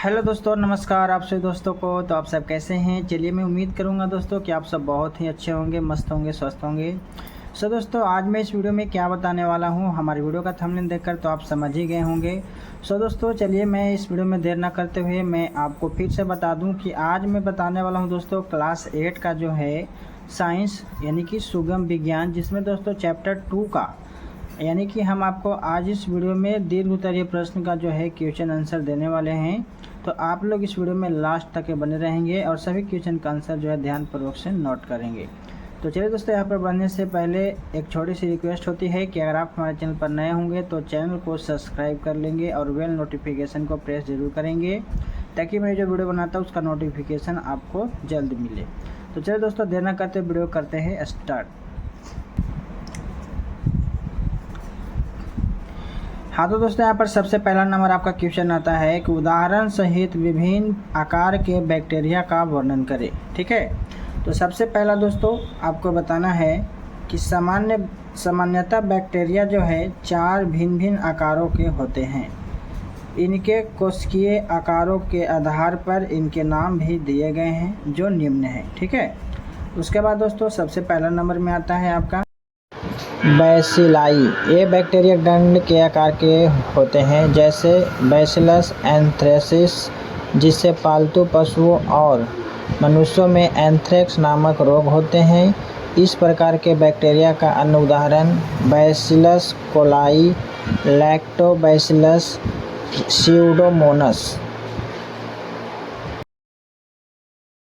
Hello दोस्तों, नमस्कार आप सभी दोस्तों को। तो आप सब कैसे हैं? चलिए, मैं उम्मीद करूंगा दोस्तों कि आप सब बहुत ही अच्छे होंगे, मस्त होंगे, स्वस्थ होंगे। दोस्तों, आज मैं इस वीडियो में क्या बताने वाला हूं, हमारी वीडियो का थंबनेल देखकर तो आप समझ ही गए होंगे। दोस्तों, चलिए मैं इस वीडियो में देर ना करते हुए मैं आपको फिर से बता दूं कि आज मैं बताने वाला हूं दोस्तों क्लास 8 का जो है साइंस यानी कि सुगम विज्ञान, जिसमें दोस्तों चैप्टर 2 का यानी कि हम आपको आज इस वीडियो में दीर्घ उत्तरीय प्रश्न का जो है क्वेश्चन आंसर देने वाले हैं। तो आप लोग इस वीडियो में लास्ट तक बने रहेंगे और सभी क्वेश्चन का आंसर जो है ध्यानपूर्वक से नोट करेंगे। तो चलिए दोस्तों, यहाँ पर बढ़ने से पहले एक छोटी सी रिक्वेस्ट होती है कि अगर आप हमारे चैनल पर नए होंगे तो चैनल को सब्सक्राइब कर लेंगे और बेल नोटिफिकेशन को प्रेस जरूर करेंगे, ताकि मैं जो वीडियो बनाता हूँ उसका नोटिफिकेशन आपको जल्द मिले। तो चलिए दोस्तों, देर न करते वीडियो करते हैं स्टार्ट। हाँ तो दोस्तों, यहाँ पर सबसे पहला नंबर आपका क्वेश्चन आता है कि उदाहरण सहित विभिन्न आकार के बैक्टीरिया का वर्णन करें। ठीक है, तो सबसे पहला दोस्तों आपको बताना है कि सामान्यतः बैक्टीरिया जो है 4 भिन्न भिन्न आकारों के होते हैं। इनके कोशिकीय आकारों के आधार पर इनके नाम भी दिए गए हैं जो निम्न है। ठीक है, उसके बाद दोस्तों सबसे पहला नंबर में आता है आपका बैसिलाई। ये बैक्टीरिया दंड के आकार के होते हैं, जैसे बैसिलस एंथ्रेसिस, जिससे पालतू पशुओं और मनुष्यों में एंथ्रेक्स नामक रोग होते हैं। इस प्रकार के बैक्टीरिया का अन्य उदाहरण बैसिलस कोलाई, लैक्टोबैसिलस, स्यूडोमोनास।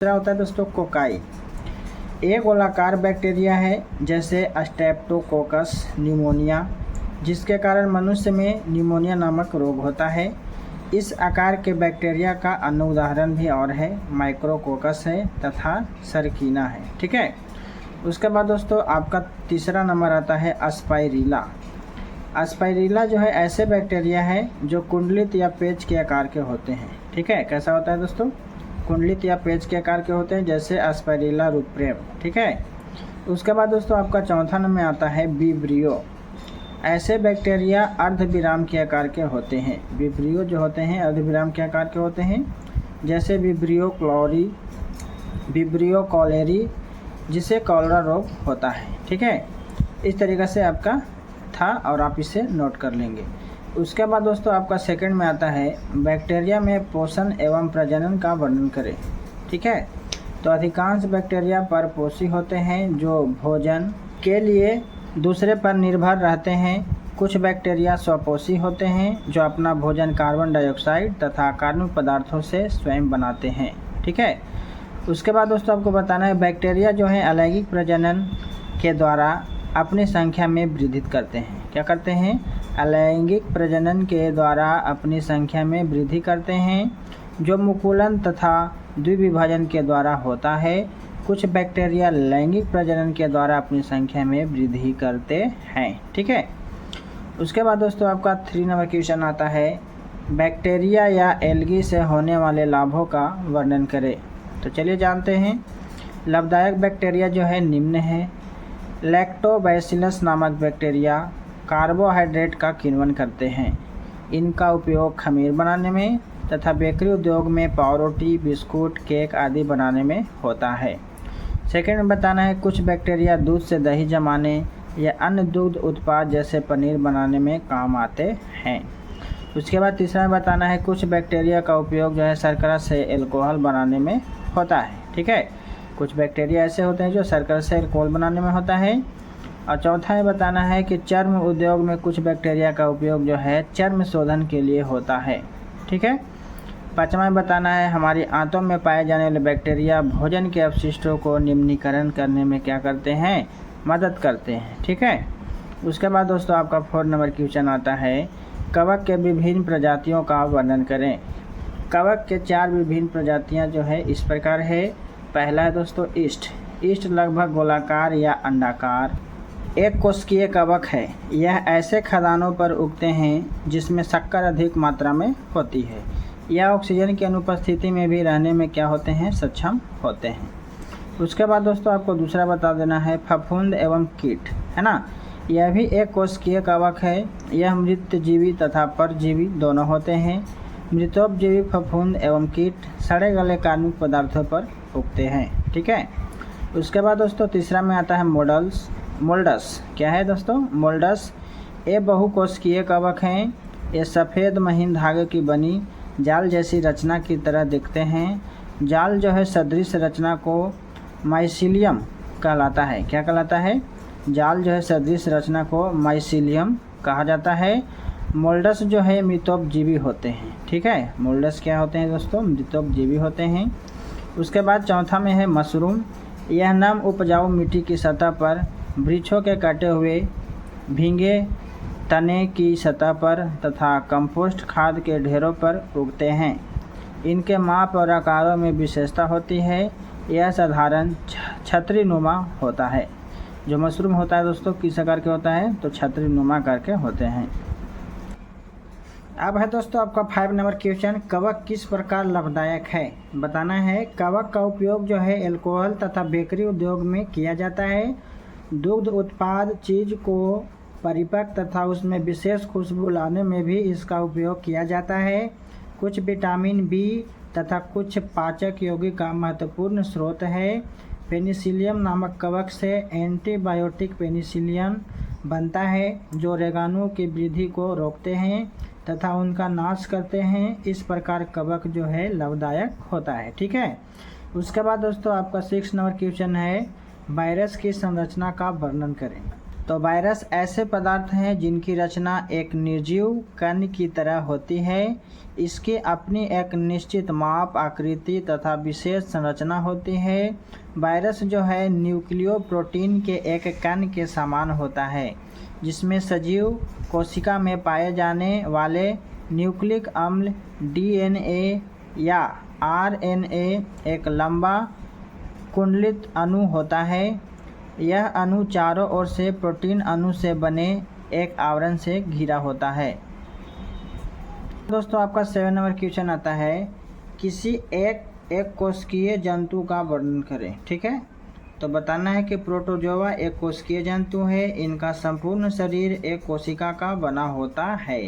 दूसरा होता है दोस्तों कोकाई। एक गोलाकार बैक्टीरिया है जैसे स्ट्रेप्टोकोकस निमोनिया, जिसके कारण मनुष्य में निमोनिया नामक रोग होता है। इस आकार के बैक्टीरिया का अन्य उदाहरण भी और है, माइक्रोकोकस है तथा सरकीना है। ठीक है, उसके बाद दोस्तों आपका तीसरा नंबर आता है अस्पाइरिला। अस्पाइरिला जो है ऐसे बैक्टीरिया है जो कुंडलित या पेच के आकार के होते हैं। ठीक है, कैसा होता है दोस्तों? कुंडलित या पेच के आकार के होते हैं, जैसे अस्पाइरिला रूप्रेम। ठीक है, उसके बाद दोस्तों आपका चौथा नंबर में आता है विब्रियो। ऐसे बैक्टीरिया अर्धविराम के आकार के होते हैं। विब्रियो जो होते हैं अर्धविराम के आकार के होते हैं, जैसे विब्रियो कॉलेरी, जिसे कॉलरा रोग होता है। ठीक है, इस तरीक़े से आपका था और आप इसे नोट कर लेंगे। उसके बाद दोस्तों आपका सेकंड में आता है बैक्टीरिया में पोषण एवं प्रजनन का वर्णन करें। ठीक है, तो अधिकांश बैक्टीरिया परपोषी होते हैं जो भोजन के लिए दूसरे पर निर्भर रहते हैं। कुछ बैक्टीरिया स्वपोषी होते हैं जो अपना भोजन कार्बन डाइऑक्साइड तथा कार्बनिक पदार्थों से स्वयं बनाते हैं। ठीक है, उसके बाद दोस्तों आपको बताना है बैक्टीरिया जो है अलैंगिक प्रजनन के द्वारा अपनी संख्या में वृद्धि करते हैं। क्या करते हैं? अलैंगिक प्रजनन के द्वारा अपनी संख्या में वृद्धि करते हैं, जो मुकुलन तथा द्विविभाजन के द्वारा होता है। कुछ बैक्टीरिया लैंगिक प्रजनन के द्वारा अपनी संख्या में वृद्धि करते हैं। ठीक है, उसके बाद दोस्तों आपका 3 नंबर क्वेश्चन आता है बैक्टीरिया या एल्गी से होने वाले लाभों का वर्णन करें। तो चलिए जानते हैं। लाभदायक बैक्टीरिया जो है निम्न है। लैक्टोबैसिलस नामक बैक्टीरिया कार्बोहाइड्रेट का किण्वन करते हैं। इनका उपयोग खमीर बनाने में तथा बेकरी उद्योग में पावरोटी, बिस्कुट, केक आदि बनाने में होता है। सेकंड में बताना है कुछ बैक्टीरिया दूध से दही जमाने या अन्य दुग्ध उत्पाद जैसे पनीर बनाने में काम आते हैं। उसके बाद तीसरा में बताना है कुछ बैक्टीरिया का उपयोग जो है शर्करा से एल्कोहल बनाने में होता है। ठीक है, कुछ बैक्टीरिया ऐसे होते हैं जो शर्करा से एल्कोहल बनाने में होता है। और चौथा में बताना है कि चर्म उद्योग में कुछ बैक्टीरिया का उपयोग जो है चर्म शोधन के लिए होता है। ठीक है, पाँचवा में बताना है हमारी आंतों में पाए जाने वाले बैक्टीरिया भोजन के अवशिष्टों को निम्नीकरण करने में क्या करते हैं? मदद करते हैं। ठीक है, उसके बाद दोस्तों आपका 4 नंबर क्वेश्चन आता है कवक के विभिन्न प्रजातियों का वर्णन करें। कवक के 4 विभिन्न प्रजातियाँ जो है इस प्रकार है। पहला है दोस्तों ईस्ट लगभग गोलाकार या अंडाकार एक कोशिकीय कवक है। यह ऐसे खदानों पर उगते हैं जिसमें शक्कर अधिक मात्रा में होती है। यह ऑक्सीजन की अनुपस्थिति में भी रहने में क्या होते हैं? सक्षम होते हैं। उसके बाद दोस्तों आपको दूसरा बता देना है फफूंद एवं कीट, है ना। यह भी एक कोशिकीय कवक है। यह मृतजीवी तथा परजीवी दोनों होते हैं। मृतोपजीवी फफूंद एवं कीट सड़े गले कार्बनिक पदार्थों पर उगते हैं। ठीक है। उसके बाद दोस्तों तीसरा में आता है मोल्डस। क्या है दोस्तों? मोल्डस। ये बहुकोशिकीय कवक हैं। ये सफ़ेद महीन धागे की बनी जाल जैसी रचना की तरह दिखते हैं। जाल जो है सदृश रचना को माइसीलियम कहलाता है। क्या कहलाता है? जाल जो है सदृश रचना को माइसीलियम कहा जाता है। मोल्डस जो है मृतोपजीवी होते हैं। ठीक है। मोल्डस क्या होते हैं दोस्तों? मृतोपजीवी होते हैं। उसके बाद चौथा में है मशरूम। यह नम उपजाऊ मिट्टी की सतह पर वृक्षों के कटे हुए भींगे तने की सतह पर तथा कंपोस्ट खाद के ढेरों पर उगते हैं। इनके माप और आकारों में विशेषता होती है। यह साधारण छतरीनुमा होता है। जो मशरूम होता है दोस्तों किस आकार के होता है? तो छतरीनुमा आकार के होते हैं। अब है दोस्तों आपका 5 नंबर क्वेश्चन, कवक किस प्रकार लाभदायक है? बताना है। कवक का उपयोग जो है अल्कोहल तथा बेकरी उद्योग में किया जाता है। दुग्ध उत्पाद चीज को परिपक्व तथा उसमें विशेष खुशबू लाने में भी इसका उपयोग किया जाता है। कुछ विटामिन बी तथा कुछ पाचक यौगिक का महत्वपूर्ण स्रोत है। पेनिसिलियम नामक कवक से एंटीबायोटिक पेनिसिलिन बनता है जो रोगाणुओं की वृद्धि को रोकते हैं तथा उनका नाश करते हैं। इस प्रकार कवक जो है लाभदायक होता है। ठीक है। उसके बाद दोस्तों आपका 6 नंबर क्वेश्चन है, वायरस की संरचना का वर्णन करें। तो वायरस ऐसे पदार्थ हैं जिनकी रचना एक निर्जीव कण की तरह होती है। इसकी अपनी एक निश्चित माप, आकृति तथा विशेष संरचना होती है। वायरस जो है न्यूक्लियोप्रोटीन के एक कण के समान होता है जिसमें सजीव कोशिका में पाए जाने वाले न्यूक्लिक अम्ल डीएनए या आरएनए एक लंबा कुंडलित अणु होता है। यह अणु चारों ओर से प्रोटीन अणु से बने एक आवरण से घिरा होता है। दोस्तों आपका 7 नंबर क्वेश्चन आता है, किसी एक कोशिकीय जंतु का वर्णन करें। ठीक है। तो बताना है कि प्रोटोजोआ एक कोशिकीय जंतु है। इनका संपूर्ण शरीर एक कोशिका का बना होता है।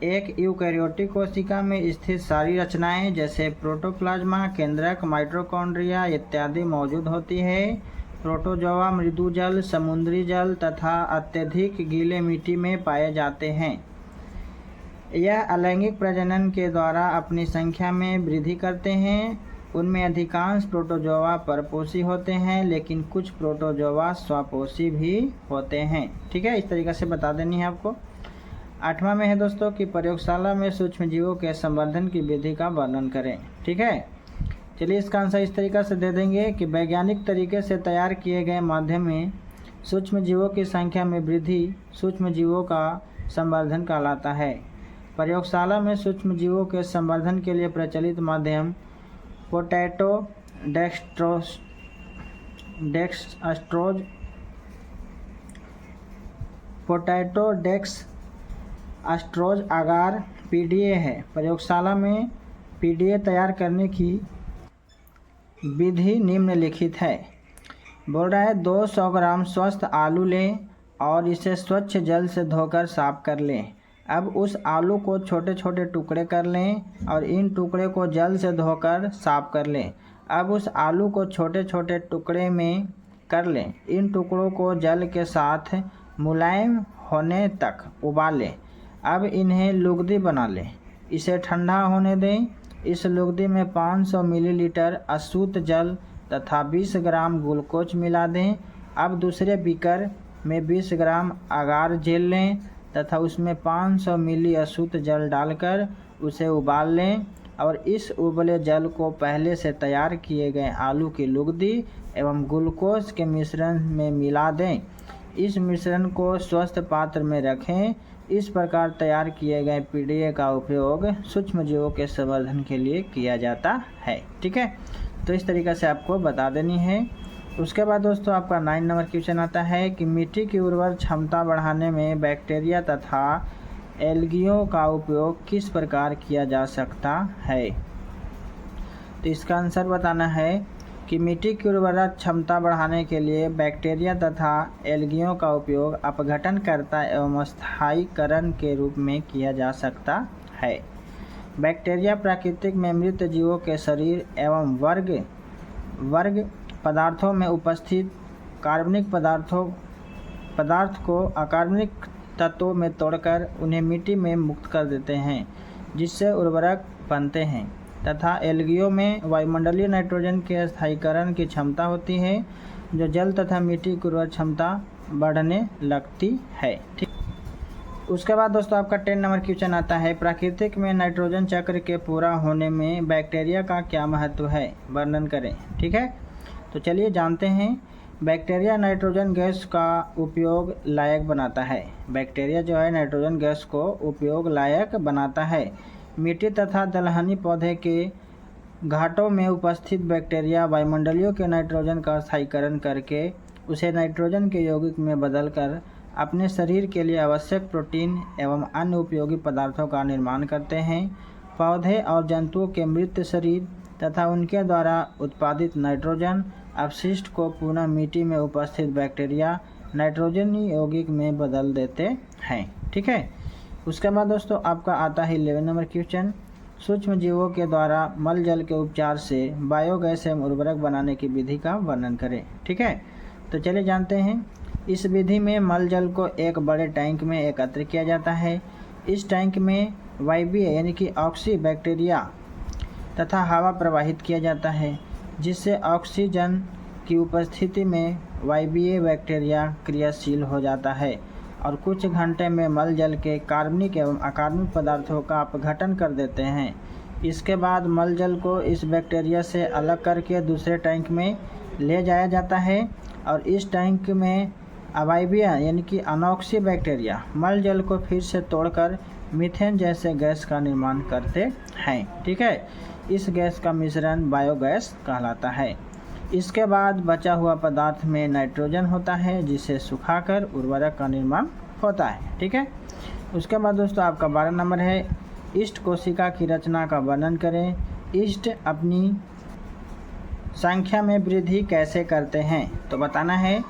एक यूकैरियोटिक कोशिका में स्थित सारी रचनाएं जैसे प्रोटोप्लाज्मा, केंद्रक, माइटोकॉन्ड्रिया इत्यादि मौजूद होती है। प्रोटोजोआ मृदु जल, समुद्री जल तथा अत्यधिक गीले मिट्टी में पाए जाते हैं। यह अलैंगिक प्रजनन के द्वारा अपनी संख्या में वृद्धि करते हैं। उनमें अधिकांश प्रोटोजोआ परपोषी होते हैं लेकिन कुछ प्रोटोजोआ स्वपोषी भी होते हैं। ठीक है। इस तरीके से बता देनी है आपको। 8वां में है दोस्तों कि प्रयोगशाला में सूक्ष्मजीवों के संवर्धन की विधि का वर्णन करें। ठीक है। चलिए इसका आंसर इस तरीके से दे देंगे कि वैज्ञानिक तरीके से तैयार किए गए माध्यम में सूक्ष्मजीवों की संख्या में वृद्धि सूक्ष्मजीवों का संवर्धन कहलाता है। प्रयोगशाला में सूक्ष्मजीवों के संवर्धन के लिए प्रचलित माध्यम पोटैटो डेक्सट्रोज अगार पीडीए है। प्रयोगशाला में पीडीए तैयार करने की विधि निम्नलिखित है। बोल रहा है 200 ग्राम स्वस्थ आलू लें और इसे स्वच्छ जल से धोकर साफ कर लें। अब उस आलू को छोटे छोटे टुकड़े कर लें और इन टुकड़े को जल से धोकर साफ कर लें। अब उस आलू को छोटे छोटे टुकड़े में कर लें। इन टुकड़ों को जल के साथ मुलायम होने तक उबालें। अब इन्हें लुगदी बना लें। इसे ठंडा होने दें। इस लुगदी में 500 मिलीलीटर अशुद्ध जल तथा 20 ग्राम ग्लूकोज मिला दें। अब दूसरे बीकर में 20 ग्राम अगार जेल लें तथा उसमें 500 मिली अशुद्ध जल डालकर उसे उबाल लें और इस उबले जल को पहले से तैयार किए गए आलू की लुगदी एवं ग्लूकोज के मिश्रण में मिला दें। इस मिश्रण को स्वस्थ पात्र में रखें। इस प्रकार तैयार किए गए पीडीए का उपयोग सूक्ष्मजीवों के संवर्धन के लिए किया जाता है। ठीक है। तो इस तरीके से आपको बता देनी है। उसके बाद दोस्तों आपका 9 नंबर क्वेश्चन आता है कि मिट्टी की उर्वर क्षमता बढ़ाने में बैक्टीरिया तथा एल्गियों का उपयोग किस प्रकार किया जा सकता है। तो इसका आंसर बताना है कि मिट्टी की उर्वरक क्षमता बढ़ाने के लिए बैक्टीरिया तथा एल्गियों का उपयोग अपघटनकर्ता एवं स्थायीकरण के रूप में किया जा सकता है। बैक्टीरिया प्राकृतिक में मृत जीवों के शरीर एवं वर्ग पदार्थों में उपस्थित कार्बनिक पदार्थ को अकार्बनिक तत्वों में तोड़कर उन्हें मिट्टी में मुक्त कर देते हैं, जिससे उर्वरक बनते हैं तथा एल्गियों में वायुमंडलीय नाइट्रोजन के स्थायीकरण की क्षमता होती है, जो जल तथा मिट्टी की उर्वरक क्षमता बढ़ने लगती है। ठीक, उसके बाद दोस्तों आपका 10 नंबर क्वेश्चन आता है, प्राकृतिक में नाइट्रोजन चक्र के पूरा होने में बैक्टीरिया का क्या महत्व है, वर्णन करें। ठीक है, तो चलिए जानते हैं। बैक्टीरिया नाइट्रोजन गैस का उपयोग लायक बनाता है। बैक्टीरिया जो है नाइट्रोजन गैस को उपयोग लायक बनाता है। मिट्टी तथा दलहनी पौधे के घाटों में उपस्थित बैक्टीरिया वायुमंडलीय के नाइट्रोजन का स्थायीकरण करके उसे नाइट्रोजन के यौगिक में बदलकर अपने शरीर के लिए आवश्यक प्रोटीन एवं अन्य उपयोगी पदार्थों का निर्माण करते हैं। पौधे और जंतुओं के मृत शरीर तथा उनके द्वारा उत्पादित नाइट्रोजन अपशिष्ट को पुनः मिट्टी में उपस्थित बैक्टीरिया नाइट्रोजन यौगिक में बदल देते हैं। ठीक है, उसके बाद दोस्तों आपका आता है 11 नंबर क्वेश्चन, सूक्ष्म जीवों के द्वारा मल जल के उपचार से बायोगैस एवं उर्वरक बनाने की विधि का वर्णन करें। ठीक है, तो चलिए जानते हैं। इस विधि में मल जल को एक बड़े टैंक में एकत्र किया जाता है। इस टैंक में वायवीय यानी कि ऑक्सी बैक्टीरिया तथा हवा प्रवाहित किया जाता है, जिससे ऑक्सीजन की उपस्थिति में वायवीय बैक्टीरिया क्रियाशील हो जाता है और कुछ घंटे में मल जल के कार्बनिक एवं अकार्बनिक पदार्थों का अपघटन कर देते हैं। इसके बाद मल जल को इस बैक्टीरिया से अलग करके दूसरे टैंक में ले जाया जाता है और इस टैंक में अवायवीय यानी कि अनॉक्सी बैक्टीरिया मल जल को फिर से तोड़कर मीथेन जैसे गैस का निर्माण करते हैं। ठीक है, इस गैस का मिश्रण बायोगैस कहलाता है। इसके बाद बचा हुआ पदार्थ में नाइट्रोजन होता है, जिसे सुखाकर उर्वरक का निर्माण होता है। ठीक है, उसके बाद दोस्तों आपका 12 नंबर है, ईस्ट कोशिका की रचना का वर्णन करें। ईस्ट अपनी संख्या में वृद्धि कैसे करते हैं, तो बताना है।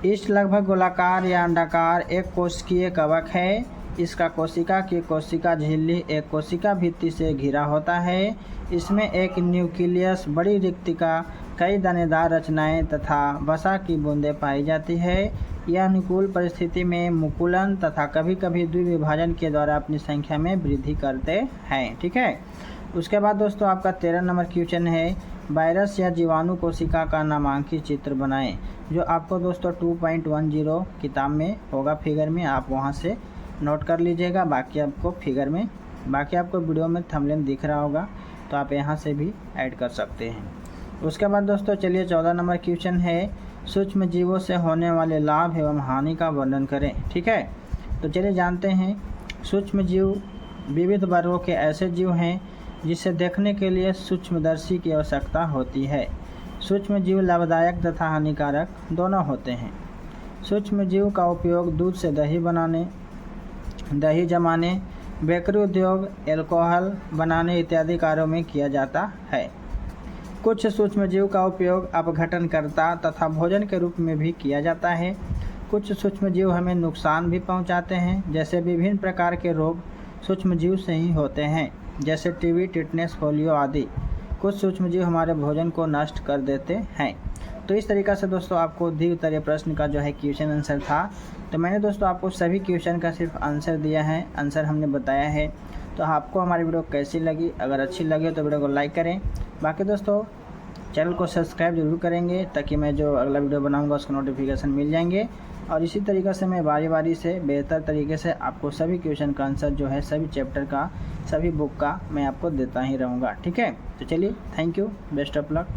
ईस्ट लगभग गोलाकार या अंडाकार एक कोशिकीय कवक है। इसका कोशिका की कोशिका झिल्ली एक कोशिका भित्ति से घिरा होता है। इसमें एक न्यूक्लियस, बड़ी रिक्तिका, कई दानेदार रचनाएं तथा वसा की बूंदें पाई जाती है। यह अनुकूल परिस्थिति में मुकुलन तथा कभी कभी द्विविभाजन के द्वारा अपनी संख्या में वृद्धि करते हैं। ठीक है, उसके बाद दोस्तों आपका 13 नंबर क्वेश्चन है, वायरस या जीवाणु कोशिका का नामांकित चित्र बनाएं, जो आपको दोस्तों 2.10 किताब में होगा फिगर में, आप वहां से नोट कर लीजिएगा। बाकी आपको वीडियो में थंबनेल दिख रहा होगा, तो आप यहां से भी ऐड कर सकते हैं। उसके बाद दोस्तों चलिए 14 नंबर क्वेश्चन है, सूक्ष्म जीवों से होने वाले लाभ एवं हानि का वर्णन करें। ठीक है, तो चलिए जानते हैं। सूक्ष्म जीव विविध वर्गों के ऐसे जीव हैं जिसे देखने के लिए सूक्ष्मदर्शी की आवश्यकता होती है। सूक्ष्म जीव लाभदायक तथा हानिकारक दोनों होते हैं। सूक्ष्म जीव का उपयोग दूध से दही जमाने, बेकरी उद्योग, एल्कोहल बनाने इत्यादि कार्यों में किया जाता है। कुछ सूक्ष्म जीव का उपयोग अपघटनकर्ता तथा भोजन के रूप में भी किया जाता है। कुछ सूक्ष्म जीव हमें नुकसान भी पहुंचाते हैं, जैसे विभिन्न प्रकार के रोग सूक्ष्म जीव से ही होते हैं, जैसे टीबी, टिटनेस, पोलियो आदि। कुछ सूक्ष्म जीव हमारे भोजन को नष्ट कर देते हैं। तो इस तरीक़ा से दोस्तों आपको दी उत्तरीय प्रश्न का जो है क्वेश्चन आंसर था। तो मैंने दोस्तों आपको सभी क्वेश्चन का सिर्फ आंसर दिया है, आंसर हमने बताया है। तो आपको हमारी वीडियो कैसी लगी, अगर अच्छी लगी तो वीडियो को लाइक करें। बाकी दोस्तों चैनल को सब्सक्राइब जरूर करेंगे, ताकि मैं जो अगला वीडियो बनाऊंगा उसका नोटिफिकेशन मिल जाएंगे। और इसी तरीक़े से मैं बारी बारी से बेहतर तरीके से आपको सभी क्वेश्चन का आंसर जो है सभी चैप्टर का, सभी बुक का मैं आपको देता ही रहूँगा। ठीक है, तो चलिए, thank you, best of luck.